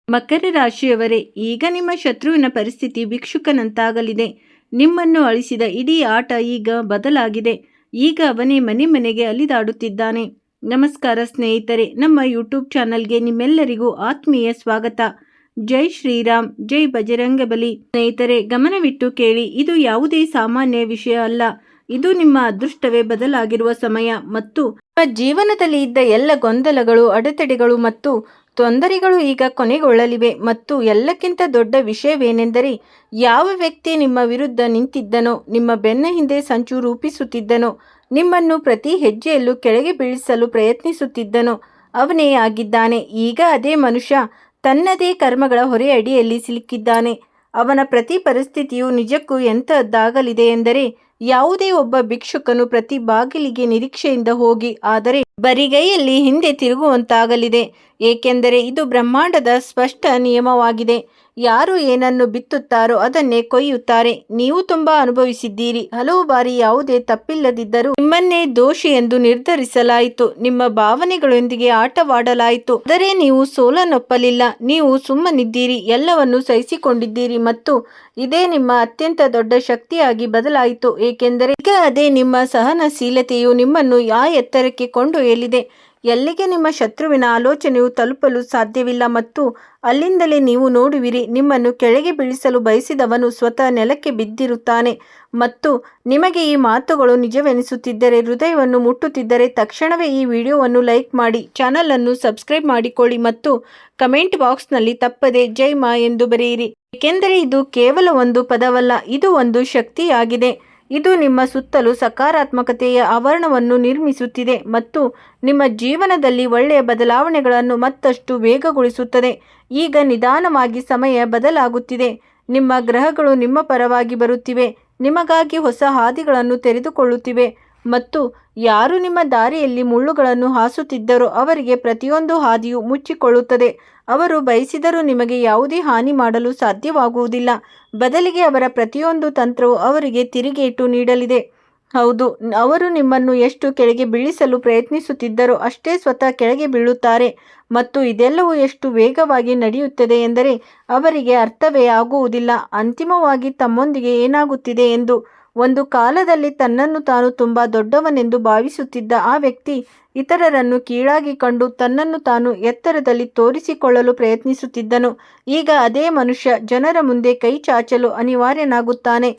ಮಕರ ರಾಶಿಯವರೇ, ಈಗ ನಿಮ್ಮ ಶತ್ರುವಿನ ಪರಿಸ್ಥಿತಿ ಭಿಕ್ಷುಕನಂತಾಗಲಿದೆ. ನಿಮ್ಮನ್ನು ಅಳಿಸಿದ ಇಡೀ ಆಟ ಈಗ ಬದಲಾಗಿದೆ. ಈಗ ಅವನೇ ಮನೆ ಮನೆಗೆ ಅಲಿದಾಡುತ್ತಿದ್ದಾನೆ. ನಮಸ್ಕಾರ ಸ್ನೇಹಿತರೆ, ನಮ್ಮ ಯೂಟ್ಯೂಬ್ ಚಾನಲ್ಗೆ ನಿಮ್ಮೆಲ್ಲರಿಗೂ ಆತ್ಮೀಯ ಸ್ವಾಗತ. ಜೈ ಶ್ರೀರಾಮ್, ಜೈ ಬಜರಂಗಬಲಿ. ಸ್ನೇಹಿತರೆ, ಗಮನವಿಟ್ಟು ಕೇಳಿ. ಇದು ಯಾವುದೇ ಸಾಮಾನ್ಯ ವಿಷಯ ಅಲ್ಲ. ಇದು ನಿಮ್ಮ ಅದೃಷ್ಟವೇ ಬದಲಾಗಿರುವ ಸಮಯ ಮತ್ತು ನಿಮ್ಮ ಜೀವನದಲ್ಲಿ ಇದ್ದ ಎಲ್ಲ ಗೊಂದಲಗಳು, ಅಡೆತಡೆಗಳು ಮತ್ತು ತೊಂದರೆಗಳು ಈಗ ಕೊನೆಗೊಳ್ಳಲಿವೆ. ಮತ್ತು ಎಲ್ಲಕ್ಕಿಂತ ದೊಡ್ಡ ವಿಷಯವೇನೆಂದರೆ, ಯಾವ ವ್ಯಕ್ತಿ ನಿಮ್ಮ ವಿರುದ್ಧ ನಿಂತಿದ್ದನೋ, ನಿಮ್ಮ ಬೆನ್ನ ಹಿಂದೆ ಸಂಚು ರೂಪಿಸುತ್ತಿದ್ದನೋ, ನಿಮ್ಮನ್ನು ಪ್ರತಿ ಹೆಜ್ಜೆಯಲ್ಲೂ ಕೆಳಗೆ ಬೀಳಿಸಲು ಪ್ರಯತ್ನಿಸುತ್ತಿದ್ದನೋ ಅವನೇ ಆಗಿದ್ದಾನೆ. ಈಗ ಅದೇ ಮನುಷ್ಯ ತನ್ನದೇ ಕರ್ಮಗಳ ಹೊರೆ ಅಡಿಯಲ್ಲಿ ಸಿಲುಕಿದ್ದಾನೆ. ಅವನ ಪ್ರತಿ ಪರಿಸ್ಥಿತಿಯು ನಿಜಕ್ಕೂ ಎಂಥದ್ದಾಗಲಿದೆ ಎಂದರೆ, ಯಾವುದೇ ಒಬ್ಬ ಭಿಕ್ಷುಕನು ಪ್ರತಿ ಬಾಗಿಲಿಗೆ ನಿರೀಕ್ಷೆಯಿಂದ ಹೋಗಿ ಆದರೆ ಬರಿಗೈಯಲ್ಲಿ ಹಿಂದೆ ತಿರುಗುವಂತಾಗಲಿದೆ. ಏಕೆಂದರೆ ಇದು ಬ್ರಹ್ಮಾಂಡದ ಸ್ಪಷ್ಟ ನಿಯಮವಾಗಿದೆ. ಯಾರು ಏನನ್ನು ಬಿತ್ತುತ್ತಾರೋ ಅದನ್ನೇ ಕೊಯ್ಯುತ್ತಾರೆ. ನೀವು ತುಂಬಾ ಅನುಭವಿಸಿದ್ದೀರಿ. ಹಲವು ಬಾರಿ ಯಾವುದೇ ತಪ್ಪಿಲ್ಲದಿದ್ದರೂ ನಿಮ್ಮನ್ನೇ ದೋಷಿ ಎಂದು ನಿರ್ಧರಿಸಲಾಯಿತು. ನಿಮ್ಮ ಭಾವನೆಗಳೊಂದಿಗೆ ಆಟವಾಡಲಾಯಿತು. ಆದರೆ ನೀವು ಸೋಲನ್ನೊಪ್ಪಲಿಲ್ಲ. ನೀವು ಸುಮ್ಮನಿದ್ದೀರಿ, ಎಲ್ಲವನ್ನೂ ಸಹಿಸಿಕೊಂಡಿದ್ದೀರಿ ಮತ್ತು ಇದೇ ನಿಮ್ಮ ಅತ್ಯಂತ ದೊಡ್ಡ ಶಕ್ತಿಯಾಗಿ ಬದಲಾಯಿತು. ಏಕೆಂದರೆ ಈಗ ಅದೇ ನಿಮ್ಮ ಸಹನಶೀಲತೆಯು ನಿಮ್ಮನ್ನು ಆ ಎತ್ತರಕ್ಕೆ ಕೊಂಡೊಯ್ಯಲಿದೆ ಎಲ್ಲಿಗೆ ನಿಮ್ಮ ಶತ್ರುವಿನ ಆಲೋಚನೆಯು ತಲುಪಲು ಸಾಧ್ಯವಿಲ್ಲ. ಮತ್ತು ಅಲ್ಲಿಂದಲೇ ನೀವು ನೋಡುವಿರಿ, ನಿಮ್ಮನ್ನು ಕೆಳಗೆ ಬೀಳಿಸಲು ಬಯಸಿದವನು ಸ್ವತಃ ನೆಲಕ್ಕೆ ಬಿದ್ದಿರುತ್ತಾನೆ. ಮತ್ತು ನಿಮಗೆ ಈ ಮಾತುಗಳು ನಿಜವೆನಿಸುತ್ತಿದ್ದರೆ, ಹೃದಯವನ್ನು ಮುಟ್ಟುತ್ತಿದ್ದರೆ ತಕ್ಷಣವೇ ಈ ವಿಡಿಯೋವನ್ನು ಲೈಕ್ ಮಾಡಿ, ಚಾನಲ್ ಅನ್ನು ಸಬ್ಸ್ಕ್ರೈಬ್ ಮಾಡಿಕೊಳ್ಳಿ ಮತ್ತು ಕಮೆಂಟ್ ಬಾಕ್ಸ್ನಲ್ಲಿ ತಪ್ಪದೆ ಜೈ ಮಾ ಎಂದು ಬರೆಯಿರಿ. ಏಕೆಂದರೆ ಇದು ಕೇವಲ ಒಂದು ಪದವಲ್ಲ, ಇದು ಒಂದು ಶಕ್ತಿಯಾಗಿದೆ. ಇದು ನಿಮ್ಮ ಸುತ್ತಲೂ ಸಕಾರಾತ್ಮಕತೆಯ ಆವರಣವನ್ನು ನಿರ್ಮಿಸುತ್ತಿದೆ ಮತ್ತು ನಿಮ್ಮ ಜೀವನದಲ್ಲಿ ಒಳ್ಳೆಯ ಬದಲಾವಣೆಗಳನ್ನು ಮತ್ತಷ್ಟು ವೇಗಗೊಳಿಸುತ್ತದೆ. ಈಗ ನಿಧಾನವಾಗಿ ಸಮಯ ಬದಲಾಗುತ್ತಿದೆ. ನಿಮ್ಮ ಗ್ರಹಗಳು ನಿಮ್ಮ ಪರವಾಗಿ ಬರುತ್ತಿವೆ, ನಿಮಗಾಗಿ ಹೊಸ ಹಾದಿಗಳನ್ನು ತೆರೆದುಕೊಳ್ಳುತ್ತಿವೆ ಮತ್ತು ಯಾರು ನಿಮ್ಮ ದಾರಿಯಲ್ಲಿ ಮುಳ್ಳುಗಳನ್ನು ಹಾಸುತ್ತಿದ್ದರೋ ಅವರಿಗೆ ಪ್ರತಿಯೊಂದು ಹಾದಿಯೂ ಮುಚ್ಚಿಕೊಳ್ಳುತ್ತದೆ. ಅವರು ಬಯಸಿದರೂ ನಿಮಗೆ ಯಾವುದೇ ಹಾನಿ ಮಾಡಲು ಸಾಧ್ಯವಾಗುವುದಿಲ್ಲ. ಬದಲಿಗೆ ಅವರ ಪ್ರತಿಯೊಂದು ತಂತ್ರವು ಅವರಿಗೆ ತಿರುಗೇಟು ನೀಡಲಿದೆ. ಹೌದು, ಅವರು ನಿಮ್ಮನ್ನು ಎಷ್ಟು ಕೆಳಗೆ ಬೀಳಿಸಲು ಪ್ರಯತ್ನಿಸುತ್ತಿದ್ದರೋ ಅಷ್ಟೇ ಸ್ವತಃ ಕೆಳಗೆ ಬೀಳುತ್ತಾರೆ. ಮತ್ತು ಇದೆಲ್ಲವೂ ಎಷ್ಟು ವೇಗವಾಗಿ ನಡೆಯುತ್ತದೆ ಎಂದರೆ ಅವರಿಗೆ ಅರ್ಥವೇ ಆಗುವುದಿಲ್ಲ. ಅಂತಿಮವಾಗಿ ತಮ್ಮೊಂದಿಗೆ ಏನಾಗುತ್ತಿದೆ ಎಂದು. ಒಂದು ಕಾಲದಲ್ಲಿ ತನ್ನನ್ನು ತಾನು ತುಂಬಾ ದೊಡ್ಡವನೆಂದು ಭಾವಿಸುತ್ತಿದ್ದ ಆ ವ್ಯಕ್ತಿ ಇತರರನ್ನು ಕೀಳಾಗಿ ಕಂಡು ತನ್ನನ್ನು ತಾನು ಎತ್ತರದಲ್ಲಿ ತೋರಿಸಿಕೊಳ್ಳಲು ಪ್ರಯತ್ನಿಸುತ್ತಿದ್ದನು. ಈಗ ಅದೇ ಮನುಷ್ಯ ಜನರ ಮುಂದೆ ಕೈ ಚಾಚಲು ಅನಿವಾರ್ಯನಾಗುತ್ತಾನೆ.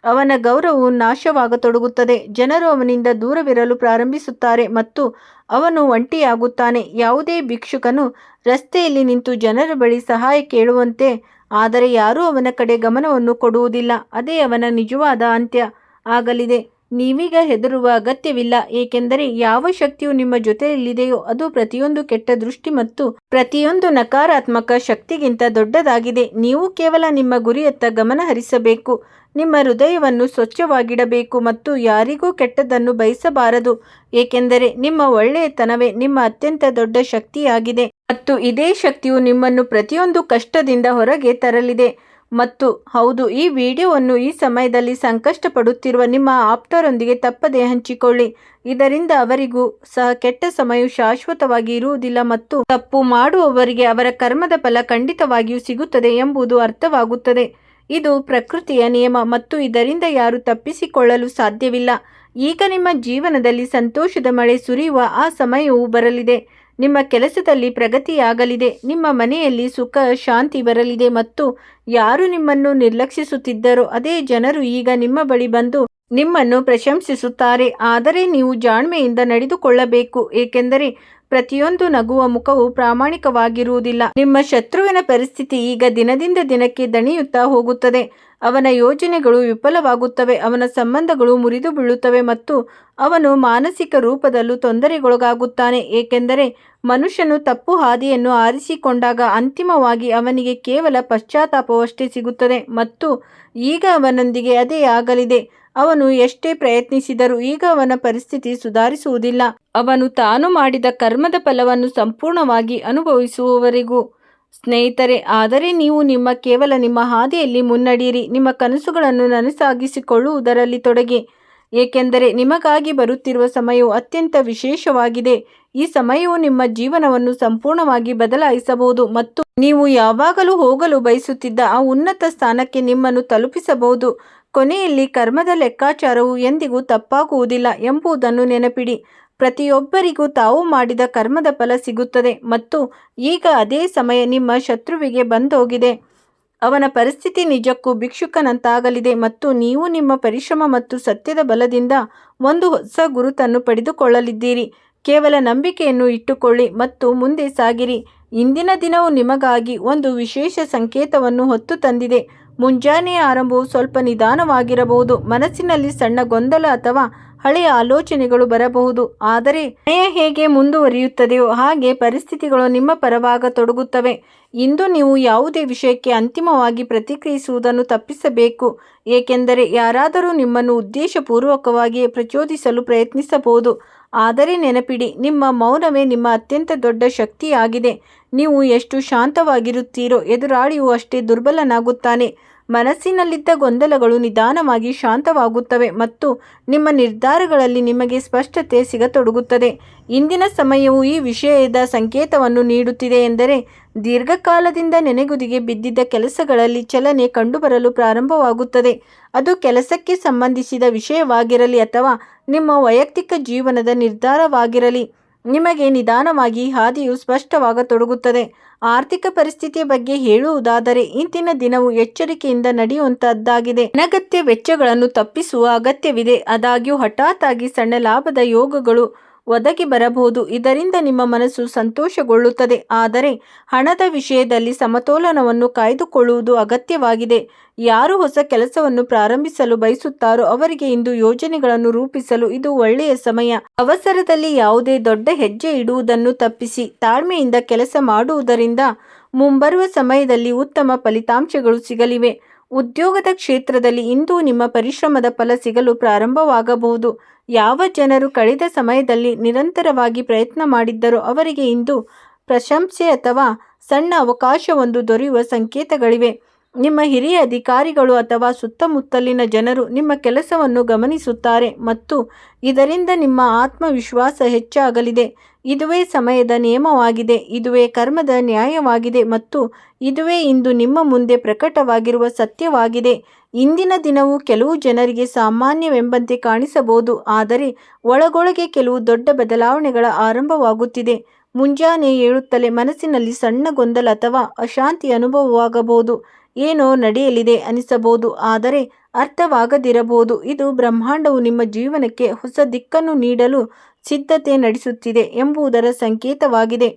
ಅವನ ಗೌರವವು ನಾಶವಾಗತೊಡಗುತ್ತದೆ. ಜನರು ಅವನಿಂದ ದೂರವಿರಲು ಪ್ರಾರಂಭಿಸುತ್ತಾರೆ ಮತ್ತು ಅವನು ಒಂಟಿಯಾಗುತ್ತಾನೆ. ಯಾವುದೇ ಭಿಕ್ಷುಕನು ರಸ್ತೆಯಲ್ಲಿ ನಿಂತು ಜನರ ಬಳಿ ಸಹಾಯ ಕೇಳುವಂತೆ, ಆದರೆ ಯಾರೂ ಅವನ ಕಡೆ ಗಮನವನ್ನು ಕೊಡುವುದಿಲ್ಲ. ಅದೇ ಅವನ ನಿಜವಾದ ಅಂತ್ಯ ಆಗಲಿದೆ. ನೀವೀಗ ಹೆದರುವ ಅಗತ್ಯವಿಲ್ಲ, ಏಕೆಂದರೆ ಯಾವ ಶಕ್ತಿಯು ನಿಮ್ಮ ಜೊತೆಯಲ್ಲಿದೆಯೋ ಅದು ಪ್ರತಿಯೊಂದು ಕೆಟ್ಟ ದೃಷ್ಟಿ ಮತ್ತು ಪ್ರತಿಯೊಂದು ನಕಾರಾತ್ಮಕ ಶಕ್ತಿಗಿಂತ ದೊಡ್ಡದಾಗಿದೆ. ನೀವು ಕೇವಲ ನಿಮ್ಮ ಗುರಿಯತ್ತ ಗಮನ ಹರಿಸಬೇಕು, ನಿಮ್ಮ ಹೃದಯವನ್ನು ಸ್ವಚ್ಛವಾಗಿಡಬೇಕು ಮತ್ತು ಯಾರಿಗೂ ಕೆಟ್ಟದ್ದನ್ನು ಬಯಸಬಾರದು. ಏಕೆಂದರೆ ನಿಮ್ಮ ಒಳ್ಳೆಯತನವೇ ನಿಮ್ಮ ಅತ್ಯಂತ ದೊಡ್ಡ ಶಕ್ತಿಯಾಗಿದೆ ಮತ್ತು ಇದೇ ಶಕ್ತಿಯು ನಿಮ್ಮನ್ನು ಪ್ರತಿಯೊಂದು ಕಷ್ಟದಿಂದ ಹೊರಗೆ ತರಲಿದೆ. ಮತ್ತು ಹೌದು, ಈ ವಿಡಿಯೋವನ್ನು ಈ ಸಮಯದಲ್ಲಿ ಸಂಕಷ್ಟ ಪಡುತ್ತಿರುವ ನಿಮ್ಮ ಆಪ್ತರೊಂದಿಗೆ ತಪ್ಪದೇ ಹಂಚಿಕೊಳ್ಳಿ. ಇದರಿಂದ ಅವರಿಗೂ ಸಹ ಕೆಟ್ಟ ಸಮಯವು ಶಾಶ್ವತವಾಗಿ ಇರುವುದಿಲ್ಲ ಮತ್ತು ತಪ್ಪು ಮಾಡುವವರಿಗೆ ಅವರ ಕರ್ಮದ ಫಲ ಖಂಡಿತವಾಗಿಯೂ ಸಿಗುತ್ತದೆ ಎಂಬುದು ಅರ್ಥವಾಗುತ್ತದೆ. ಇದು ಪ್ರಕೃತಿಯ ನಿಯಮ ಮತ್ತು ಇದರಿಂದ ಯಾರೂ ತಪ್ಪಿಸಿಕೊಳ್ಳಲು ಸಾಧ್ಯವಿಲ್ಲ. ಈಗ ನಿಮ್ಮ ಜೀವನದಲ್ಲಿ ಸಂತೋಷದ ಮಳೆ ಸುರಿಯುವ ಆ ಸಮಯವು ಬರಲಿದೆ. ನಿಮ್ಮ ಕೆಲಸದಲ್ಲಿ ಪ್ರಗತಿಯಾಗಲಿದೆ, ನಿಮ್ಮ ಮನೆಯಲ್ಲಿ ಸುಖ ಶಾಂತಿ ಬರಲಿದೆ ಮತ್ತು ಯಾರು ನಿಮ್ಮನ್ನು ನಿರ್ಲಕ್ಷಿಸುತ್ತಿದ್ದರೋ ಅದೇ ಜನರು ಈಗ ನಿಮ್ಮ ಬಳಿ ಬಂದು ನಿಮ್ಮನ್ನು ಪ್ರಶಂಸಿಸುತ್ತಾರೆ. ಆದರೆ ನೀವು ಜಾಣ್ಮೆಯಿಂದ ನಡೆದುಕೊಳ್ಳಬೇಕು, ಏಕೆಂದರೆ ಪ್ರತಿಯೊಂದು ನಗುವ ಮುಖವು ಪ್ರಾಮಾಣಿಕವಾಗಿರುವುದಿಲ್ಲ. ನಿಮ್ಮ ಶತ್ರುವಿನ ಪರಿಸ್ಥಿತಿ ಈಗ ದಿನದಿಂದ ದಿನಕ್ಕೆ ದಣಿಯುತ್ತಾ ಹೋಗುತ್ತದೆ. ಅವನ ಯೋಜನೆಗಳು ವಿಫಲವಾಗುತ್ತವೆ, ಅವನ ಸಂಬಂಧಗಳು ಮುರಿದು ಬೀಳುತ್ತವೆ ಮತ್ತು ಅವನು ಮಾನಸಿಕ ರೂಪದಲ್ಲೂ ತೊಂದರೆಗೊಳಗಾಗುತ್ತಾನೆ. ಏಕೆಂದರೆ ಮನುಷ್ಯನು ತಪ್ಪು ಹಾದಿಯನ್ನು ಆರಿಸಿಕೊಂಡಾಗ ಅಂತಿಮವಾಗಿ ಅವನಿಗೆ ಕೇವಲ ಪಶ್ಚಾತ್ತಾಪವಷ್ಟೇ ಸಿಗುತ್ತದೆ ಮತ್ತು ಈಗ ಅವನೊಂದಿಗೆ ಅದೇ ಆಗಲಿದೆ. ಅವನು ಎಷ್ಟೇ ಪ್ರಯತ್ನಿಸಿದರೂ ಈಗ ಅವನ ಪರಿಸ್ಥಿತಿ ಸುಧಾರಿಸುವುದಿಲ್ಲ, ಅವನು ತಾನು ಮಾಡಿದ ಕರ್ಮದ ಫಲವನ್ನು ಸಂಪೂರ್ಣವಾಗಿ ಅನುಭವಿಸುವವರೆಗೂ. ಸ್ನೇಹಿತರೆ, ಆದರೆ ನೀವು ಕೇವಲ ನಿಮ್ಮ ಹಾದಿಯಲ್ಲಿ ಮುನ್ನಡೆಯಿರಿ, ನಿಮ್ಮ ಕನಸುಗಳನ್ನು ನನಸಾಗಿಸಿಕೊಳ್ಳುವುದರಲ್ಲಿ ತೊಡಗಿ. ಏಕೆಂದರೆ ನಿಮಗಾಗಿ ಬರುತ್ತಿರುವ ಸಮಯವು ಅತ್ಯಂತ ವಿಶೇಷವಾಗಿದೆ. ಈ ಸಮಯವು ನಿಮ್ಮ ಜೀವನವನ್ನು ಸಂಪೂರ್ಣವಾಗಿ ಬದಲಾಯಿಸಬಹುದು ಮತ್ತು ನೀವು ಯಾವಾಗಲೂ ಹೋಗಲು ಬಯಸುತ್ತಿದ್ದ ಆ ಉನ್ನತ ಸ್ಥಾನಕ್ಕೆ ನಿಮ್ಮನ್ನು ತಲುಪಿಸಬಹುದು. ಕೊನೆಯಲ್ಲಿ ಕರ್ಮದ ಲೆಕ್ಕಾಚಾರವು ಎಂದಿಗೂ ತಪ್ಪಾಗುವುದಿಲ್ಲ ಎಂಬುದನ್ನು ನೆನಪಿಡಿ. ಪ್ರತಿಯೊಬ್ಬರಿಗೂ ತಾವು ಮಾಡಿದ ಕರ್ಮದ ಫಲ ಸಿಗುತ್ತದೆ ಮತ್ತು ಈಗ ಅದೇ ಸಮಯ ನಿಮ್ಮ ಶತ್ರುವಿಗೆ ಬಂದೋಗಿದೆ. ಅವನ ಪರಿಸ್ಥಿತಿ ನಿಜಕ್ಕೂ ಭಿಕ್ಷುಕನಂತಾಗಲಿದೆ ಮತ್ತು ನೀವು ನಿಮ್ಮ ಪರಿಶ್ರಮ ಮತ್ತು ಸತ್ಯದ ಬಲದಿಂದ ಒಂದು ಹೊಸ ಗುರುತನ್ನು ಪಡೆದುಕೊಳ್ಳಲಿದ್ದೀರಿ. ಕೇವಲ ನಂಬಿಕೆಯನ್ನು ಇಟ್ಟುಕೊಳ್ಳಿ ಮತ್ತು ಮುಂದೆ ಸಾಗಿರಿ. ಇಂದಿನ ದಿನವು ನಿಮಗಾಗಿ ಒಂದು ವಿಶೇಷ ಸಂಕೇತವನ್ನು ಹೊತ್ತು ತಂದಿದೆ. ಮುಂಜಾನೆಯ ಆರಂಭವು ಸ್ವಲ್ಪ ನಿಧಾನವಾಗಿರಬಹುದು. ಮನಸ್ಸಿನಲ್ಲಿ ಸಣ್ಣ ಗೊಂದಲ ಅಥವಾ ಹಳೆಯ ಆಲೋಚನೆಗಳು ಬರಬಹುದು. ಆದರೆ ಸಮಯ ಹೇಗೆ ಮುಂದುವರಿಯುತ್ತದೆಯೋ ಹಾಗೆ ಪರಿಸ್ಥಿತಿಗಳು ನಿಮ್ಮ ಪರವಾಗತೊಡಗುತ್ತವೆ. ಇಂದು ನೀವು ಯಾವುದೇ ವಿಷಯಕ್ಕೆ ಅಂತಿಮವಾಗಿ ಪ್ರತಿಕ್ರಿಯಿಸುವುದನ್ನು ತಪ್ಪಿಸಬೇಕು, ಏಕೆಂದರೆ ಯಾರಾದರೂ ನಿಮ್ಮನ್ನು ಉದ್ದೇಶಪೂರ್ವಕವಾಗಿ ಪ್ರಚೋದಿಸಲು ಪ್ರಯತ್ನಿಸಬಹುದು. ಆದರೆ ನೆನಪಿಡಿ, ನಿಮ್ಮ ಮೌನವೇ ನಿಮ್ಮ ಅತ್ಯಂತ ದೊಡ್ಡ ಶಕ್ತಿಯಾಗಿದೆ. ನೀವು ಎಷ್ಟು ಶಾಂತವಾಗಿರುತ್ತೀರೋ ಎದುರಾಳಿಯು ಅಷ್ಟೇ ದುರ್ಬಲನಾಗುತ್ತಾನೆ. ಮನಸ್ಸಿನಲ್ಲಿದ್ದ ಗೊಂದಲಗಳು ನಿಧಾನವಾಗಿ ಶಾಂತವಾಗುತ್ತವೆ ಮತ್ತು ನಿಮ್ಮ ನಿರ್ಧಾರಗಳಲ್ಲಿ ನಿಮಗೆ ಸ್ಪಷ್ಟತೆ ಸಿಗತೊಡಗುತ್ತದೆ. ಇಂದಿನ ಸಮಯವು ಈ ವಿಷಯದ ಸಂಕೇತವನ್ನು ನೀಡುತ್ತಿದೆ ಎಂದರೆ ದೀರ್ಘಕಾಲದಿಂದ ನೆನೆಗುದಿಗೆ ಬಿದ್ದಿದ್ದ ಕೆಲಸಗಳಲ್ಲಿ ಚಲನೆ ಕಂಡುಬರಲು ಪ್ರಾರಂಭವಾಗುತ್ತದೆ. ಅದು ಕೆಲಸಕ್ಕೆ ಸಂಬಂಧಿಸಿದ ವಿಷಯವಾಗಿರಲಿ ಅಥವಾ ನಿಮ್ಮ ವೈಯಕ್ತಿಕ ಜೀವನದ ನಿರ್ಧಾರವಾಗಿರಲಿ, ನಿಮಗೆ ನಿಧಾನವಾಗಿ ಹಾದಿಯು ಸ್ಪಷ್ಟವಾಗತೊಡಗುತ್ತದೆ. ಆರ್ಥಿಕ ಪರಿಸ್ಥಿತಿಯ ಬಗ್ಗೆ ಹೇಳುವುದಾದರೆ ಇಂದಿನ ದಿನವು ಎಚ್ಚರಿಕೆಯಿಂದ ನಡೆಯುವಂತಹದ್ದಾಗಿದೆ. ಅನಗತ್ಯ ವೆಚ್ಚಗಳನ್ನು ತಪ್ಪಿಸುವ ಅಗತ್ಯವಿದೆ. ಆದಾಗ್ಯೂ ಹಠಾತ್ ಆಗಿ ಸಣ್ಣ ಲಾಭದ ಯೋಗಗಳು ಒದಗಿ ಬರಬಹುದು. ಇದರಿಂದ ನಿಮ್ಮ ಮನಸ್ಸು ಸಂತೋಷಗೊಳ್ಳುತ್ತದೆ. ಆದರೆ ಹಣದ ವಿಷಯದಲ್ಲಿ ಸಮತೋಲನವನ್ನು ಕಾಯ್ದುಕೊಳ್ಳುವುದು ಅಗತ್ಯವಾಗಿದೆ. ಯಾರು ಹೊಸ ಕೆಲಸವನ್ನು ಪ್ರಾರಂಭಿಸಲು ಬಯಸುತ್ತಾರೋ ಅವರಿಗೆ ಇಂದು ಯೋಜನೆಗಳನ್ನು ರೂಪಿಸಲು ಇದು ಒಳ್ಳೆಯ ಸಮಯ. ಅವಸರದಲ್ಲಿ ಯಾವುದೇ ದೊಡ್ಡ ಹೆಜ್ಜೆ ಇಡುವುದನ್ನು ತಪ್ಪಿಸಿ ತಾಳ್ಮೆಯಿಂದ ಕೆಲಸ ಮಾಡುವುದರಿಂದ ಮುಂಬರುವ ಸಮಯದಲ್ಲಿ ಉತ್ತಮ ಫಲಿತಾಂಶಗಳು ಸಿಗಲಿವೆ. ಉದ್ಯೋಗದ ಕ್ಷೇತ್ರದಲ್ಲಿ ಇಂದು ನಿಮ್ಮ ಪರಿಶ್ರಮದ ಫಲ ಸಿಗಲು ಪ್ರಾರಂಭವಾಗಬಹುದು. ಯಾವ ಜನರು ಕಳೆದ ಸಮಯದಲ್ಲಿ ನಿರಂತರವಾಗಿ ಪ್ರಯತ್ನ ಮಾಡಿದ್ದರೋ ಅವರಿಗೆ ಇಂದು ಪ್ರಶಂಸೆ ಅಥವಾ ಸಣ್ಣ ಅವಕಾಶವೊಂದು ದೊರೆಯುವ ಸಂಕೇತಗಳಿವೆ. ನಿಮ್ಮ ಹಿರಿಯ ಅಧಿಕಾರಿಗಳು ಅಥವಾ ಸುತ್ತಮುತ್ತಲಿನ ಜನರು ನಿಮ್ಮ ಕೆಲಸವನ್ನು ಗಮನಿಸುತ್ತಾರೆ ಮತ್ತು ಇದರಿಂದ ನಿಮ್ಮ ಆತ್ಮವಿಶ್ವಾಸ ಹೆಚ್ಚಾಗಲಿದೆ. ಇದುವೇ ಸಮಯದ ನಿಯಮವಾಗಿದೆ, ಇದುವೇ ಕರ್ಮದ ನ್ಯಾಯವಾಗಿದೆ ಮತ್ತು ಇದುವೇ ಇಂದು ನಿಮ್ಮ ಮುಂದೆ ಪ್ರಕಟವಾಗಿರುವ ಸತ್ಯವಾಗಿದೆ. ಇಂದಿನ ದಿನವು ಕೆಲವು ಜನರಿಗೆ ಸಾಮಾನ್ಯವೆಂಬಂತೆ ಕಾಣಿಸಬಹುದು, ಆದರೆ ಒಳಗೊಳಗೆ ಕೆಲವು ದೊಡ್ಡ ಬದಲಾವಣೆಗಳ ಆರಂಭವಾಗುತ್ತಿದೆ. ಮುಂಜಾನೆ ಏಳುತ್ತಲೇ ಮನಸ್ಸಿನಲ್ಲಿ ಸಣ್ಣ ಗೊಂದಲ ಅಥವಾ ಅಶಾಂತಿ ಅನುಭವವಾಗಬಹುದು. ಏನೋ ನಡೆಯಲಿದೆ ಅನಿಸಬಹುದು, ಆದರೆ ಅರ್ಥವಾಗದಿರಬಹುದು. ಇದು ಬ್ರಹ್ಮಾಂಡವು ನಿಮ್ಮ ಜೀವನಕ್ಕೆ ಹೊಸ ದಿಕ್ಕನ್ನು ನೀಡಲು ಸಿದ್ಧತೆ ನಡೆಸುತ್ತಿದೆ ಎಂಬುದರ ಸಂಕೇತವಾಗಿದೆ.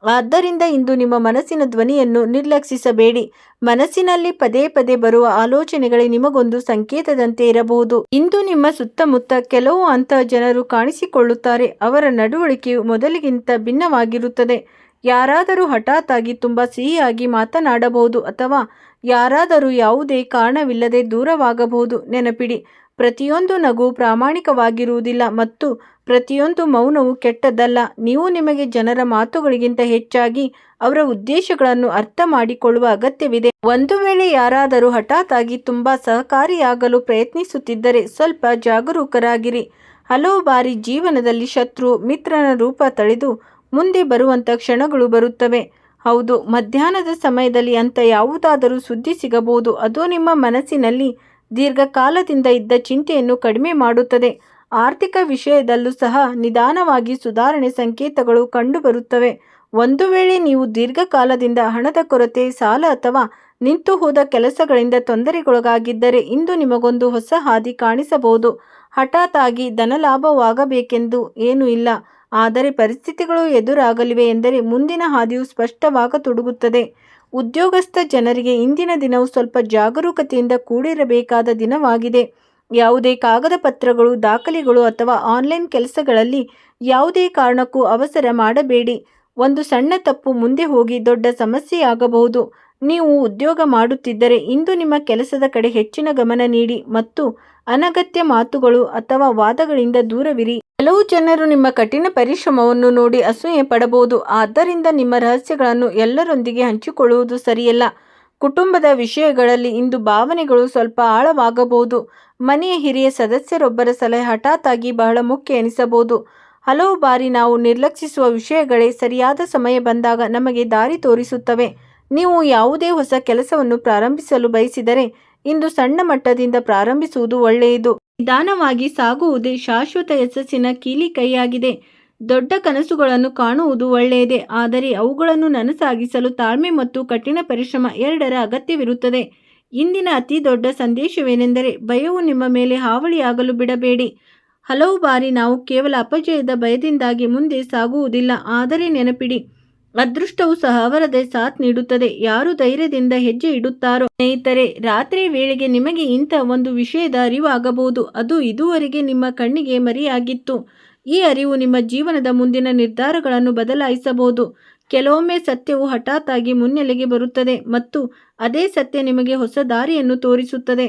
ಆದ್ದರಿಂದ ಇಂದು ನಿಮ್ಮ ಮನಸ್ಸಿನ ಧ್ವನಿಯನ್ನು ನಿರ್ಲಕ್ಷಿಸಬೇಡಿ. ಮನಸ್ಸಿನಲ್ಲಿ ಪದೇ ಪದೇ ಬರುವ ಆಲೋಚನೆಗಳೇ ನಿಮಗೊಂದು ಸಂಕೇತದಂತೆ ಇರಬಹುದು. ಇಂದು ನಿಮ್ಮ ಸುತ್ತಮುತ್ತ ಕೆಲವು ಅಂತಹ ಜನರು ಕಾಣಿಸಿಕೊಳ್ಳುತ್ತಾರೆ. ಅವರ ನಡವಳಿಕೆಯು ಮೊದಲಿಗಿಂತ ಭಿನ್ನವಾಗಿರುತ್ತದೆ. ಯಾರಾದರೂ ಹಠಾತ್ ಆಗಿ ತುಂಬ ಸಿಹಿಯಾಗಿ ಮಾತನಾಡಬಹುದು ಅಥವಾ ಯಾರಾದರೂ ಯಾವುದೇ ಕಾರಣವಿಲ್ಲದೆ ದೂರವಾಗಬಹುದು. ನೆನಪಿಡಿ, ಪ್ರತಿಯೊಂದು ನಗು ಪ್ರಾಮಾಣಿಕವಾಗಿರುವುದಿಲ್ಲ ಮತ್ತು ಪ್ರತಿಯೊಂದು ಮೌನವು ಕೆಟ್ಟದ್ದಲ್ಲ. ನೀವು ನಿಮಗೆ ಜನರ ಮಾತುಗಳಿಗಿಂತ ಹೆಚ್ಚಾಗಿ ಅವರ ಉದ್ದೇಶಗಳನ್ನು ಅರ್ಥ ಮಾಡಿಕೊಳ್ಳುವ ಅಗತ್ಯವಿದೆ. ಒಂದು ವೇಳೆ ಯಾರಾದರೂ ಹಠಾತ್ ಆಗಿ ತುಂಬಾ ಸಹಕಾರಿಯಾಗಲು ಪ್ರಯತ್ನಿಸುತ್ತಿದ್ದರೆ ಸ್ವಲ್ಪ ಜಾಗರೂಕರಾಗಿರಿ. ಹಲವು ಬಾರಿ ಜೀವನದಲ್ಲಿ ಶತ್ರು ಮಿತ್ರನ ರೂಪ ತಳೆದು ಮುಂದೆ ಬರುವಂಥ ಕ್ಷಣಗಳು ಬರುತ್ತವೆ. ಹೌದು, ಮಧ್ಯಾಹ್ನದ ಸಮಯದಲ್ಲಿ ಅಂತ ಯಾವುದಾದರೂ ಸುದ್ದಿ ಸಿಗಬಹುದು. ಅದು ನಿಮ್ಮ ಮನಸ್ಸಿನಲ್ಲಿ ದೀರ್ಘಕಾಲದಿಂದ ಇದ್ದ ಚಿಂತೆಯನ್ನು ಕಡಿಮೆ ಮಾಡುತ್ತದೆ. ಆರ್ಥಿಕ ವಿಷಯದಲ್ಲೂ ಸಹ ನಿಧಾನವಾಗಿ ಸುಧಾರಣೆ ಸಂಕೇತಗಳು ಕಂಡುಬರುತ್ತವೆ. ಒಂದು ವೇಳೆ ನೀವು ದೀರ್ಘಕಾಲದಿಂದ ಹಣದ ಕೊರತೆ, ಸಾಲ ಅಥವಾ ನಿಂತು ಹೋದ ಕೆಲಸಗಳಿಂದ ತೊಂದರೆಗೊಳಗಾಗಿದ್ದರೆ ಇಂದು ನಿಮಗೊಂದು ಹೊಸ ಹಾದಿ ಕಾಣಿಸಬಹುದು. ಹಠಾತ್ ಆಗಿ ಧನಲಾಭವಾಗಬೇಕೆಂದು ಏನೂ ಇಲ್ಲ, ಆದರೆ ಪರಿಸ್ಥಿತಿಗಳು ಎದುರಾಗಲಿವೆ ಎಂದರೆ ಮುಂದಿನ ಹಾದಿಯು ಸ್ಪಷ್ಟವಾಗತೊಡಗುತ್ತದೆ. ಉದ್ಯೋಗಸ್ಥ ಜನರಿಗೆ ಇಂದಿನ ದಿನವು ಸ್ವಲ್ಪ ಜಾಗರೂಕತೆಯಿಂದ ಕೂಡಿರಬೇಕಾದ ದಿನವಾಗಿದೆ. ಯಾವುದೇ ಕಾಗದ ಪತ್ರಗಳು, ದಾಖಲೆಗಳು ಅಥವಾ ಆನ್ಲೈನ್ ಕೆಲಸಗಳಲ್ಲಿ ಯಾವುದೇ ಕಾರಣಕ್ಕೂ ಅವಸರ ಮಾಡಬೇಡಿ. ಒಂದು ಸಣ್ಣ ತಪ್ಪು ಮುಂದೆ ಹೋಗಿ ದೊಡ್ಡ ಸಮಸ್ಯೆಯಾಗಬಹುದು. ನೀವು ಉದ್ಯೋಗ ಮಾಡುತ್ತಿದ್ದರೆ ಇಂದು ನಿಮ್ಮ ಕೆಲಸದ ಕಡೆ ಹೆಚ್ಚಿನ ಗಮನ ನೀಡಿ ಮತ್ತು ಅನಗತ್ಯ ಮಾತುಗಳು ಅಥವಾ ವಾದಗಳಿಂದ ದೂರವಿರಿ. ಕೆಲವು ಜನರು ನಿಮ್ಮ ಕಠಿಣ ಪರಿಶ್ರಮವನ್ನು ನೋಡಿ ಅಸೂಯೆ ಪಡಬಹುದು. ಆದ್ದರಿಂದ ನಿಮ್ಮ ರಹಸ್ಯಗಳನ್ನು ಎಲ್ಲರೊಂದಿಗೆ ಹಂಚಿಕೊಳ್ಳುವುದು ಸರಿಯಲ್ಲ. ಕುಟುಂಬದ ವಿಷಯಗಳಲ್ಲಿ ಇಂದು ಭಾವನೆಗಳು ಸ್ವಲ್ಪ ಆಳವಾಗಬಹುದು. ಮನೆಯ ಹಿರಿಯ ಸದಸ್ಯರೊಬ್ಬರ ಸಲಹೆ ಹಠಾತ್ ಆಗಿ ಬಹಳ ಮುಖ್ಯ ಎನಿಸಬಹುದು. ಹಲವು ಬಾರಿ ನಾವು ನಿರ್ಲಕ್ಷಿಸುವ ವಿಷಯಗಳೇ ಸರಿಯಾದ ಸಮಯ ಬಂದಾಗ ನಮಗೆ ದಾರಿ ತೋರಿಸುತ್ತವೆ. ನೀವು ಯಾವುದೇ ಹೊಸ ಕೆಲಸವನ್ನು ಪ್ರಾರಂಭಿಸಲು ಬಯಸಿದರೆ ಇಂದು ಸಣ್ಣ ಮಟ್ಟದಿಂದ ಪ್ರಾರಂಭಿಸುವುದು ಒಳ್ಳೆಯದು. ನಿಧಾನವಾಗಿ ಸಾಗುವುದೇ ಶಾಶ್ವತ ಯಶಸ್ಸಿನ ಕೀಲಿ ಕೈಯಾಗಿದೆ. ದೊಡ್ಡ ಕನಸುಗಳನ್ನು ಕಾಣುವುದು ಒಳ್ಳೆಯದೇ, ಆದರೆ ಅವುಗಳನ್ನು ನನಸಾಗಿಸಲು ತಾಳ್ಮೆ ಮತ್ತು ಕಠಿಣ ಪರಿಶ್ರಮ ಎರಡರ ಅಗತ್ಯವಿರುತ್ತದೆ. ಇಂದಿನ ಅತಿ ದೊಡ್ಡ ಸಂದೇಶವೇನೆಂದರೆ ಭಯವು ನಿಮ್ಮ ಮೇಲೆ ಹಾವಳಿಯಾಗಲು ಬಿಡಬೇಡಿ. ಹಲವು ಬಾರಿ ನಾವು ಕೇವಲ ಅಪಜಯದ ಭಯದಿಂದಾಗಿ ಮುಂದೆ ಸಾಗುವುದಿಲ್ಲ. ಆದರೆ ನೆನಪಿಡಿ, ಅದೃಷ್ಟವು ಸಹ ಅವರದೇ ಸಾಥ್ ನೀಡುತ್ತದೆ ಯಾರು ಧೈರ್ಯದಿಂದ ಹೆಜ್ಜೆ ಇಡುತ್ತಾರೋ. ಸ್ನೇಹಿತರೆ, ರಾತ್ರಿ ವೇಳೆಗೆ ನಿಮಗೆ ಇಂಥ ಒಂದು ವಿಷಯದ ಅರಿವಾಗಬಹುದು. ಅದು ಇದುವರೆಗೆ ನಿಮ್ಮ ಕಣ್ಣಿಗೆ ಮರೆಯಾಗಿತ್ತು. ಈ ಅರಿವು ನಿಮ್ಮ ಜೀವನದ ಮುಂದಿನ ನಿರ್ಧಾರಗಳನ್ನು ಬದಲಾಯಿಸಬಹುದು. ಕೆಲವೊಮ್ಮೆ ಸತ್ಯವು ಹಠಾತ್ ಆಗಿ ಮುನ್ನೆಲೆಗೆ ಬರುತ್ತದೆ ಮತ್ತು ಅದೇ ಸತ್ಯ ನಿಮಗೆ ಹೊಸ ದಾರಿಯನ್ನು ತೋರಿಸುತ್ತದೆ.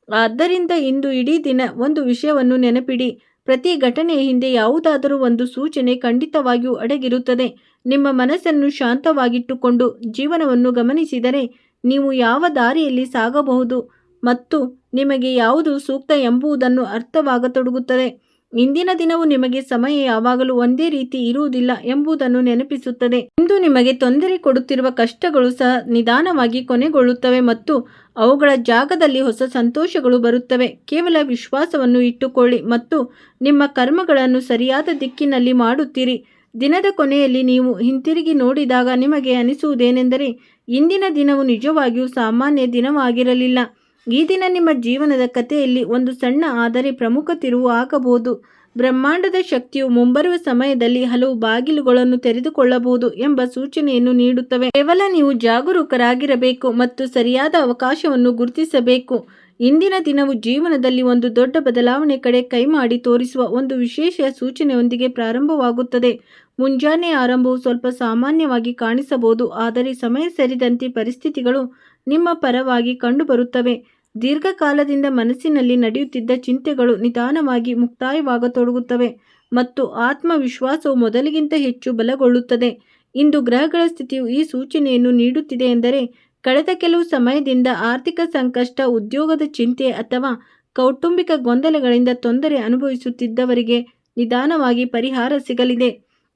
ಆದ್ದರಿಂದ ಇಂದು ಇಡೀ ದಿನ ಒಂದು ವಿಷಯವನ್ನು ನೆನಪಿಡಿ, ಪ್ರತಿ ಘಟನೆಯ ಹಿಂದೆ ಯಾವುದಾದರೂ ಒಂದು ಸೂಚನೆ ಖಂಡಿತವಾಗಿಯೂ ಅಡಗಿರುತ್ತದೆ. ನಿಮ್ಮ ಮನಸ್ಸನ್ನು ಶಾಂತವಾಗಿಟ್ಟುಕೊಂಡು ಜೀವನವನ್ನು ಗಮನಿಸಿದರೆ ನೀವು ಯಾವ ದಾರಿಯಲ್ಲಿ ಸಾಗಬಹುದು ಮತ್ತು ನಿಮಗೆ ಯಾವುದು ಸೂಕ್ತ ಎಂಬುದನ್ನು ಅರ್ಥವಾಗತೊಡಗುತ್ತದೆ. ಇಂದಿನ ದಿನವು ನಿಮಗೆ ಸಮಯ ಯಾವಾಗಲೂ ಒಂದೇ ರೀತಿ ಇರುವುದಿಲ್ಲ ಎಂಬುದನ್ನು ನೆನಪಿಸುತ್ತದೆ. ಇಂದು ನಿಮಗೆ ತೊಂದರೆ ಕೊಡುತ್ತಿರುವ ಕಷ್ಟಗಳು ಸಹ ನಿಧಾನವಾಗಿ ಕೊನೆಗೊಳ್ಳುತ್ತವೆ ಮತ್ತು ಅವುಗಳ ಜಾಗದಲ್ಲಿ ಹೊಸ ಸಂತೋಷಗಳು ಬರುತ್ತವೆ. ಕೇವಲ ವಿಶ್ವಾಸವನ್ನು ಇಟ್ಟುಕೊಳ್ಳಿ ಮತ್ತು ನಿಮ್ಮ ಕರ್ಮಗಳನ್ನು ಸರಿಯಾದ ದಿಕ್ಕಿನಲ್ಲಿ ಮಾಡುತ್ತೀರಿ. ದಿನದ ಕೊನೆಯಲ್ಲಿ ನೀವು ಹಿಂತಿರುಗಿ ನೋಡಿದಾಗ ನಿಮಗೆ ಅನಿಸುವುದೇನೆಂದರೆ ಇಂದಿನ ದಿನವು ನಿಜವಾಗಿಯೂ ಸಾಮಾನ್ಯ ದಿನವಾಗಿರಲಿಲ್ಲ. ಈ ದಿನ ನಿಮ್ಮ ಜೀವನದ ಕಥೆಯಲ್ಲಿ ಒಂದು ಸಣ್ಣ ಆದರೆ ಪ್ರಮುಖ ತಿರುವು ಆಗಬಹುದು. ಬ್ರಹ್ಮಾಂಡದ ಶಕ್ತಿಯು ಮುಂಬರುವ ಸಮಯದಲ್ಲಿ ಹಲವು ಬಾಗಿಲುಗಳನ್ನು ತೆರೆದುಕೊಳ್ಳಬಹುದು ಎಂಬ ಸೂಚನೆಯನ್ನು ನೀಡುತ್ತವೆ. ಕೇವಲ ನೀವು ಜಾಗರೂಕರಾಗಿರಬೇಕು ಮತ್ತು ಸರಿಯಾದ ಅವಕಾಶವನ್ನು ಗುರುತಿಸಬೇಕು. ಇಂದಿನ ದಿನವು ಜೀವನದಲ್ಲಿ ಒಂದು ದೊಡ್ಡ ಬದಲಾವಣೆ ಕಡೆ ಕೈಮಾಡಿ ತೋರಿಸುವ ಒಂದು ವಿಶೇಷ ಸೂಚನೆಯೊಂದಿಗೆ ಪ್ರಾರಂಭವಾಗುತ್ತದೆ. ಮುಂಜಾನೆ ಆರಂಭವು ಸ್ವಲ್ಪ ಸಾಮಾನ್ಯವಾಗಿ ಕಾಣಿಸಬಹುದು, ಆದರೆ ಸಮಯ ಸೇರಿದಂತೆ ಪರಿಸ್ಥಿತಿಗಳು ನಿಮ್ಮ ಪರವಾಗಿ ಕಂಡುಬರುತ್ತವೆ. ದೀರ್ಘಕಾಲದಿಂದ ಮನಸ್ಸಿನಲ್ಲಿ ನಡೆಯುತ್ತಿದ್ದ ಚಿಂತೆಗಳು ನಿಧಾನವಾಗಿ ಮುಕ್ತಾಯವಾಗತೊಡಗುತ್ತವೆ ಮತ್ತು ಆತ್ಮವಿಶ್ವಾಸವು ಮೊದಲಿಗಿಂತ ಹೆಚ್ಚು ಬಲಗೊಳ್ಳುತ್ತದೆ. ಇಂದು ಗ್ರಹಗಳ ಸ್ಥಿತಿಯು ಈ ಸೂಚನೆಯನ್ನು ನೀಡುತ್ತಿದೆ ಎಂದರೆ ಕಳೆದ ಕೆಲವು ಸಮಯದಿಂದ ಆರ್ಥಿಕ ಸಂಕಷ್ಟ, ಉದ್ಯೋಗದ ಚಿಂತೆ ಅಥವಾ ಕೌಟುಂಬಿಕ ಗೊಂದಲಗಳಿಂದ ತೊಂದರೆ ಅನುಭವಿಸುತ್ತಿದ್ದವರಿಗೆ ನಿಧಾನವಾಗಿ ಪರಿಹಾರ ಸಿಗಲಿದೆ.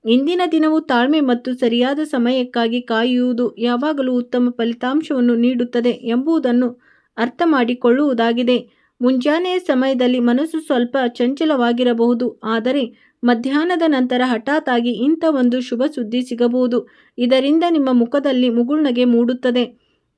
ಇಂದಿನ ದಿನವು ತಾಳ್ಮೆ ಮತ್ತು ಸರಿಯಾದ ಸಮಯಕ್ಕಾಗಿ ಕಾಯುವುದು ಯಾವಾಗಲೂ ಉತ್ತಮ ಫಲಿತಾಂಶವನ್ನು ನೀಡುತ್ತದೆ ಎಂಬುದನ್ನು ಅರ್ಥ ಮಾಡಿಕೊಳ್ಳುವುದಾಗಿದೆ. ಮುಂಜಾನೆಯ ಸಮಯದಲ್ಲಿ ಮನಸ್ಸು ಸ್ವಲ್ಪ ಚಂಚಲವಾಗಿರಬಹುದು, ಆದರೆ ಮಧ್ಯಾಹ್ನದ ನಂತರ ಹಠಾತ್ ಆಗಿ ಇಂಥ ಒಂದು ಶುಭ ಸುದ್ದಿ ಸಿಗಬಹುದು. ಇದರಿಂದ ನಿಮ್ಮ ಮುಖದಲ್ಲಿ ಮುಗುಳ್ನಗೆ ಮೂಡುತ್ತದೆ.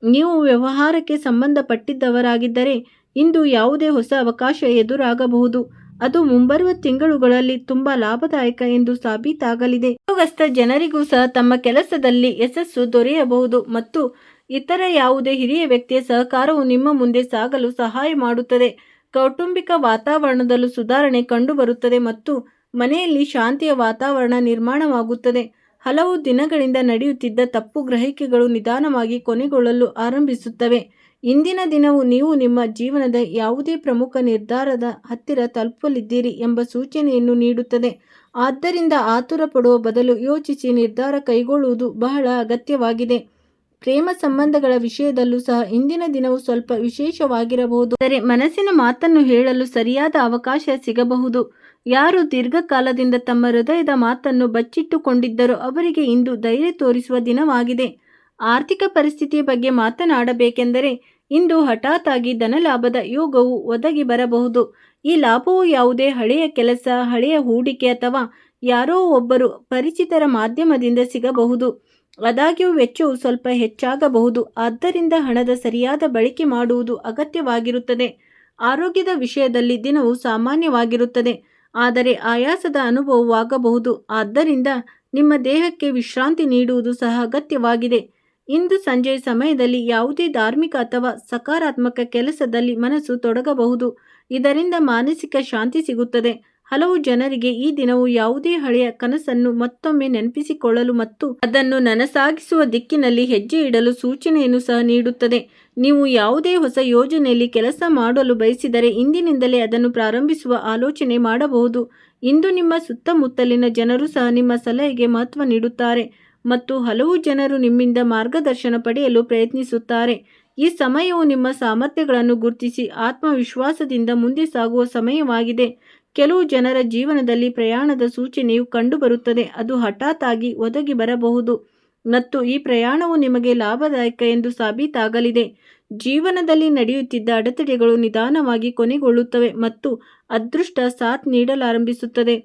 ನೀವು ವ್ಯವಹಾರಕ್ಕೆ ಸಂಬಂಧಪಟ್ಟಿದ್ದವರಾಗಿದ್ದರೆ ಇಂದು ಯಾವುದೇ ಹೊಸ ಅವಕಾಶ ಎದುರಾಗಬಹುದು. ಅದು ಮುಂಬರುವ ತಿಂಗಳುಗಳಲ್ಲಿ ತುಂಬಾ ಲಾಭದಾಯಕ ಎಂದು ಸಾಬೀತಾಗಲಿದೆ. ಉದ್ಯೋಗಸ್ಥ ಜನರಿಗೂ ಸಹ ತಮ್ಮ ಕೆಲಸದಲ್ಲಿ ಯಶಸ್ಸು ದೊರೆಯಬಹುದು ಮತ್ತು ಇತರ ಯಾವುದೇ ಹಿರಿಯ ವ್ಯಕ್ತಿಯ ಸಹಕಾರವು ನಿಮ್ಮ ಮುಂದೆ ಸಾಗಲು ಸಹಾಯ ಮಾಡುತ್ತದೆ. ಕೌಟುಂಬಿಕ ವಾತಾವರಣದಲ್ಲೂ ಸುಧಾರಣೆ ಕಂಡುಬರುತ್ತದೆ ಮತ್ತು ಮನೆಯಲ್ಲಿ ಶಾಂತಿಯ ವಾತಾವರಣ ನಿರ್ಮಾಣವಾಗುತ್ತದೆ. ಹಲವು ದಿನಗಳಿಂದ ನಡೆಯುತ್ತಿದ್ದ ತಪ್ಪು ಗ್ರಹಿಕೆಗಳು ನಿಧಾನವಾಗಿ ಕೊನೆಗೊಳ್ಳಲು ಆರಂಭಿಸುತ್ತವೆ. ಇಂದಿನ ದಿನವು ನೀವು ನಿಮ್ಮ ಜೀವನದ ಯಾವುದೇ ಪ್ರಮುಖ ನಿರ್ಧಾರದ ಹತ್ತಿರ ತಲುಪಲಿದ್ದೀರಿ ಎಂಬ ಸೂಚನೆಯನ್ನು ನೀಡುತ್ತದೆ. ಆದ್ದರಿಂದ ಆತುರ ಪಡುವ ಬದಲು ಯೋಚಿಸಿ ನಿರ್ಧಾರ ಕೈಗೊಳ್ಳುವುದು ಬಹಳ ಅಗತ್ಯವಾಗಿದೆ. ಪ್ರೇಮ ಸಂಬಂಧಗಳ ವಿಷಯದಲ್ಲೂ ಸಹ ಇಂದಿನ ದಿನವು ಸ್ವಲ್ಪ ವಿಶೇಷವಾಗಿರಬಹುದು, ಆದರೆ ಮನಸ್ಸಿನ ಮಾತನ್ನು ಹೇಳಲು ಸರಿಯಾದ ಅವಕಾಶ ಸಿಗಬಹುದು. ಯಾರು ದೀರ್ಘಕಾಲದಿಂದ ತಮ್ಮ ಹೃದಯದ ಮಾತನ್ನು ಬಚ್ಚಿಟ್ಟುಕೊಂಡಿದ್ದರೋ ಅವರಿಗೆ ಇಂದು ಧೈರ್ಯ ತೋರಿಸುವ ದಿನವಾಗಿದೆ. ಆರ್ಥಿಕ ಪರಿಸ್ಥಿತಿಯ ಬಗ್ಗೆ ಮಾತನಾಡಬೇಕೆಂದರೆ ಇಂದು ಹಠಾತ್ ಆಗಿ ಧನಲಾಭದ ಯೋಗವು ಒದಗಿ ಬರಬಹುದು. ಈ ಲಾಭವು ಯಾವುದೇ ಹಳೆಯ ಕೆಲಸ, ಹಳೆಯ ಹೂಡಿಕೆ ಅಥವಾ ಯಾರೋ ಒಬ್ಬರು ಪರಿಚಿತರ ಮಾಧ್ಯಮದಿಂದ ಸಿಗಬಹುದು. ಆದಾಗ್ಯೂ ವೆಚ್ಚವು ಸ್ವಲ್ಪ ಹೆಚ್ಚಾಗಬಹುದು, ಆದ್ದರಿಂದ ಹಣದ ಸರಿಯಾದ ಬಳಕೆ ಮಾಡುವುದು ಅಗತ್ಯವಾಗಿರುತ್ತದೆ. ಆರೋಗ್ಯದ ವಿಷಯದಲ್ಲಿ ದಿನವು ಸಾಮಾನ್ಯವಾಗಿರುತ್ತದೆ, ಆದರೆ ಆಯಾಸದ ಅನುಭವವಾಗಬಹುದು. ಆದ್ದರಿಂದ ನಿಮ್ಮ ದೇಹಕ್ಕೆ ವಿಶ್ರಾಂತಿ ನೀಡುವುದು ಸಹ ಅಗತ್ಯವಾಗಿದೆ. ಇಂದು ಸಂಜೆಯ ಸಮಯದಲ್ಲಿ ಯಾವುದೇ ಧಾರ್ಮಿಕ ಅಥವಾ ಸಕಾರಾತ್ಮಕ ಕೆಲಸದಲ್ಲಿ ಮನಸ್ಸು ತೊಡಗಬಹುದು, ಇದರಿಂದ ಮಾನಸಿಕ ಶಾಂತಿ ಸಿಗುತ್ತದೆ. ಹಲವು ಜನರಿಗೆ ಈ ದಿನವು ಯಾವುದೇ ಹಳೆಯ ಕನಸನ್ನು ಮತ್ತೊಮ್ಮೆ ನೆನಪಿಸಿಕೊಳ್ಳಲು ಮತ್ತು ಅದನ್ನು ನನಸಾಗಿಸುವ ದಿಕ್ಕಿನಲ್ಲಿ ಹೆಜ್ಜೆ ಇಡಲು ಸೂಚನೆಯನ್ನು ಸಹ ನೀಡುತ್ತದೆ. ನೀವು ಯಾವುದೇ ಹೊಸ ಯೋಜನೆಯಲ್ಲಿ ಕೆಲಸ ಮಾಡಲು ಬಯಸಿದರೆ ಇಂದಿನಿಂದಲೇ ಅದನ್ನು ಪ್ರಾರಂಭಿಸುವ ಆಲೋಚನೆ ಮಾಡಬಹುದು. ಇಂದು ನಿಮ್ಮ ಸುತ್ತಮುತ್ತಲಿನ ಜನರು ಸಹ ನಿಮ್ಮ ಸಲಹೆಗೆ ಮಹತ್ವ ನೀಡುತ್ತಾರೆ ಮತ್ತು ಹಲವು ಜನರು ನಿಮ್ಮಿಂದ ಮಾರ್ಗದರ್ಶನ ಪಡೆಯಲು ಪ್ರಯತ್ನಿಸುತ್ತಾರೆ. ಈ ಸಮಯವು ನಿಮ್ಮ ಸಾಮರ್ಥ್ಯಗಳನ್ನು ಗುರುತಿಸಿ ಆತ್ಮವಿಶ್ವಾಸದಿಂದ ಮುಂದೆ ಸಾಗುವ ಸಮಯವಾಗಿದೆ. ಕೆಲವು ಜನರ ಜೀವನದಲ್ಲಿ ಪ್ರಯಾಣದ ಸೂಚನೆಯು ಕಂಡುಬರುತ್ತದೆ. ಅದು ಹಠಾತ್ ಆಗಿ ಒದಗಿ ಬರಬಹುದು ಮತ್ತು ಈ ಪ್ರಯಾಣವು ನಿಮಗೆ ಲಾಭದಾಯಕ ಎಂದು ಸಾಬೀತಾಗಲಿದೆ. ಜೀವನದಲ್ಲಿ ನಡೆಯುತ್ತಿದ್ದ ಅಡೆತಡೆಗಳು ನಿಧಾನವಾಗಿ ಕೊನೆಗೊಳ್ಳುತ್ತವೆ ಮತ್ತು ಅದೃಷ್ಟ ಸಾಥ್ ನೀಡಲಾರಂಭಿಸುತ್ತದೆ.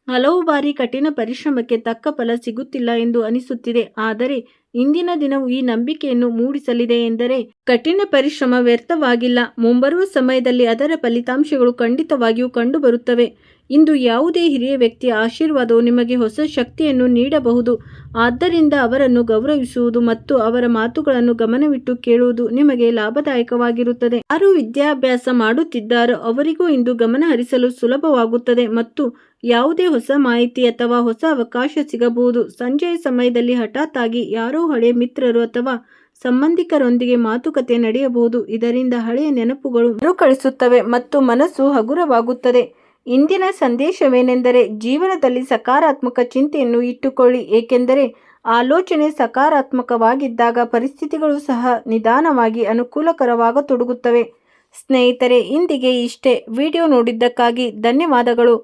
ಹಲವು ಬಾರಿ ಕಠಿಣ ಪರಿಶ್ರಮಕ್ಕೆ ತಕ್ಕ ಫಲ ಸಿಗುತ್ತಿಲ್ಲ ಎಂದು ಅನಿಸುತ್ತಿದೆ, ಆದರೆ ಇಂದಿನ ದಿನವು ಈ ನಂಬಿಕೆಯನ್ನು ಮೂಡಿಸಲಿದೆ ಎಂದರೆ ಕಠಿಣ ಪರಿಶ್ರಮ ವ್ಯರ್ಥವಾಗಿಲ್ಲ. ಮುಂಬರುವ ಸಮಯದಲ್ಲಿ ಅದರ ಫಲಿತಾಂಶಗಳು ಖಂಡಿತವಾಗಿಯೂ ಕಂಡುಬರುತ್ತವೆ. ಇಂದು ಯಾವುದೇ ಹಿರಿಯ ವ್ಯಕ್ತಿಯ ಆಶೀರ್ವಾದವು ನಿಮಗೆ ಹೊಸ ಶಕ್ತಿಯನ್ನು ನೀಡಬಹುದು. ಆದ್ದರಿಂದ ಅವರನ್ನು ಗೌರವಿಸುವುದು ಮತ್ತು ಅವರ ಮಾತುಗಳನ್ನು ಗಮನವಿಟ್ಟು ಕೇಳುವುದು ನಿಮಗೆ ಲಾಭದಾಯಕವಾಗಿರುತ್ತದೆ. ಯಾರು ವಿದ್ಯಾಭ್ಯಾಸ ಮಾಡುತ್ತಿದ್ದಾರೋ ಅವರಿಗೂ ಇಂದು ಗಮನ ಹರಿಸಲು ಸುಲಭವಾಗುತ್ತದೆ ಮತ್ತು ಯಾವುದೇ ಹೊಸ ಮಾಹಿತಿ ಅಥವಾ ಹೊಸ ಅವಕಾಶ ಸಿಗಬಹುದು. ಸಂಜೆಯ ಸಮಯದಲ್ಲಿ ಹಠಾತ್ ಆಗಿ ಯಾರೋ ಹಳೆಯ ಮಿತ್ರರು ಅಥವಾ ಸಂಬಂಧಿಕರೊಂದಿಗೆ ಮಾತುಕತೆ ನಡೆಯಬಹುದು. ಇದರಿಂದ ಹಳೆಯ ನೆನಪುಗಳು ಮರುಕಳಿಸುತ್ತವೆ ಮತ್ತು ಮನಸ್ಸು ಹಗುರವಾಗುತ್ತದೆ. ಇಂದಿನ ಸಂದೇಶವೇನೆಂದರೆ ಜೀವನದಲ್ಲಿ ಸಕಾರಾತ್ಮಕ ಚಿಂತೆಯನ್ನು ಇಟ್ಟುಕೊಳ್ಳಿ, ಏಕೆಂದರೆ ಆಲೋಚನೆ ಸಕಾರಾತ್ಮಕವಾಗಿದ್ದಾಗ ಪರಿಸ್ಥಿತಿಗಳು ಸಹ ನಿಧಾನವಾಗಿ ಅನುಕೂಲಕರವಾಗತೊಡಗುತ್ತವೆ. ಸ್ನೇಹಿತರೆ, ಇಂದಿಗೆ ಇಷ್ಟೇ. ವಿಡಿಯೋ ನೋಡಿದ್ದಕ್ಕಾಗಿ ಧನ್ಯವಾದಗಳು.